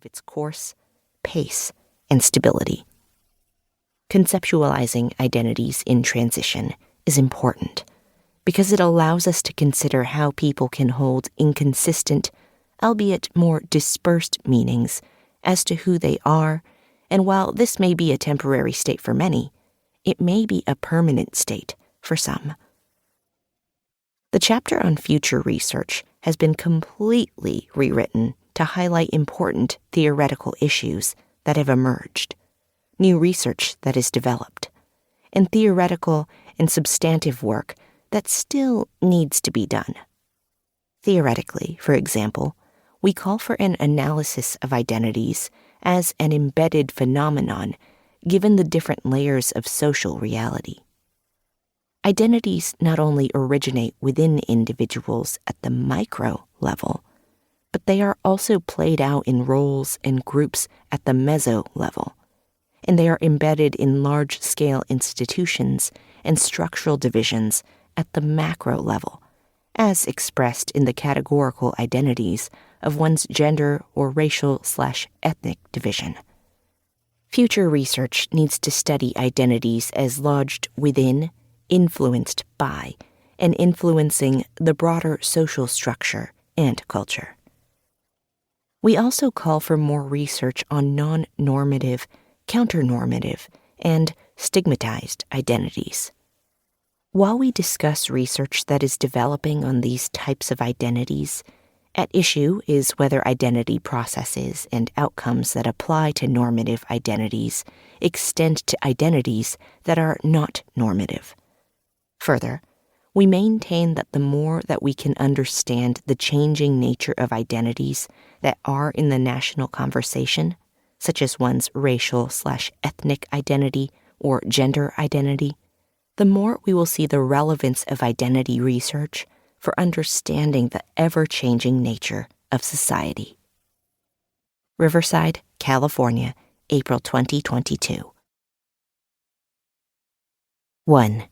of its course, pace, and stability. Conceptualizing identities in transition is important because it allows us to consider how people can hold inconsistent, albeit more dispersed meanings as to who they are, and while this may be a temporary state for many, it may be a permanent state for some. The chapter on future research has been completely rewritten to highlight important theoretical issues that have emerged, new research that is developed, and theoretical and substantive work that still needs to be done. Theoretically, for example, we call for an analysis of identities as an embedded phenomenon given the different layers of social reality. Identities not only originate within individuals at the micro level, but they are also played out in roles and groups at the meso level, and they are embedded in large-scale institutions and structural divisions at the macro level, as expressed in the categorical identities of one's gender or racial/ethnic division. Future research needs to study identities as lodged within, influenced by, and influencing the broader social structure and culture. We also call for more research on non-normative, counter-normative, and stigmatized identities. While we discuss research that is developing on these types of identities, at issue is whether identity processes and outcomes that apply to normative identities extend to identities that are not normative. Further, we maintain that the more that we can understand the changing nature of identities that are in the national conversation, such as one's racial/ethnic identity or gender identity, the more we will see the relevance of identity research for understanding the ever-changing nature of society. Riverside, California, April 2022. 1.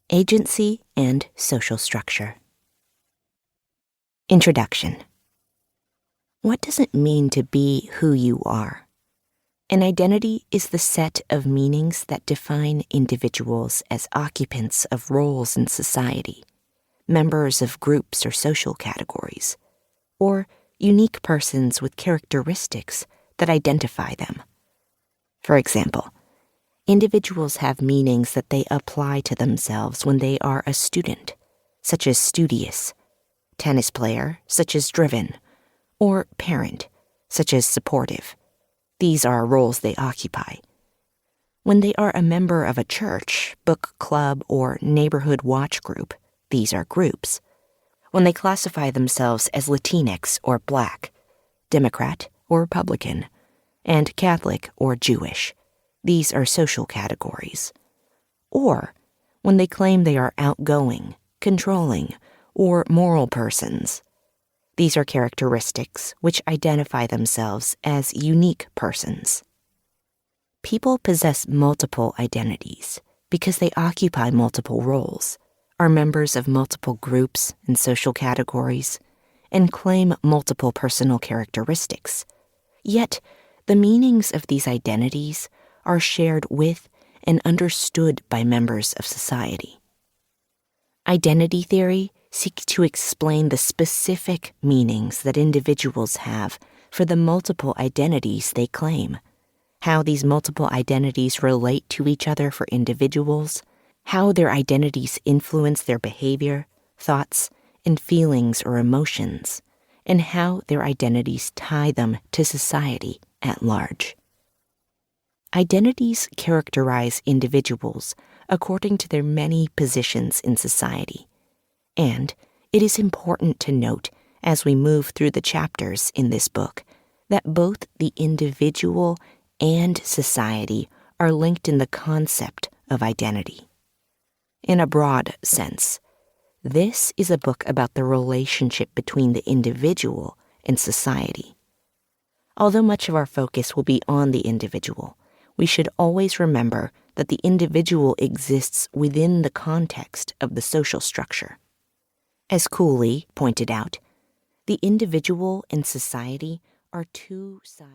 Agency and social structure. Introduction. What does it mean to be who you are? An identity is the set of meanings that define individuals as occupants of roles in society, members of groups or social categories, or unique persons with characteristics that identify them. For example, individuals have meanings that they apply to themselves when they are a student, such as studious, tennis player, such as driven, or parent, such as supportive. These are roles they occupy. When they are a member of a church, book club, or neighborhood watch group, these are groups. When they classify themselves as Latinx or Black, Democrat or Republican, and Catholic or Jewish, these are social categories. Or when they claim they are outgoing, controlling, or moral persons. These are characteristics which identify themselves as unique persons. People possess multiple identities because they occupy multiple roles, are members of multiple groups and social categories, and claim multiple personal characteristics. Yet, the meanings of these identities are shared with and understood by members of society. Identity theory seeks to explain the specific meanings that individuals have for the multiple identities they claim, how these multiple identities relate to each other for individuals, how their identities influence their behavior, thoughts, and feelings or emotions, and how their identities tie them to society at large. Identities characterize individuals according to their many positions in society, and it is important to note as we move through the chapters in this book that both the individual and society are linked in the concept of identity. In a broad sense, this is a book about the relationship between the individual and society. Although much of our focus will be on the individual, we should always remember that the individual exists within the context of the social structure. As Cooley pointed out, the individual and society are two sides.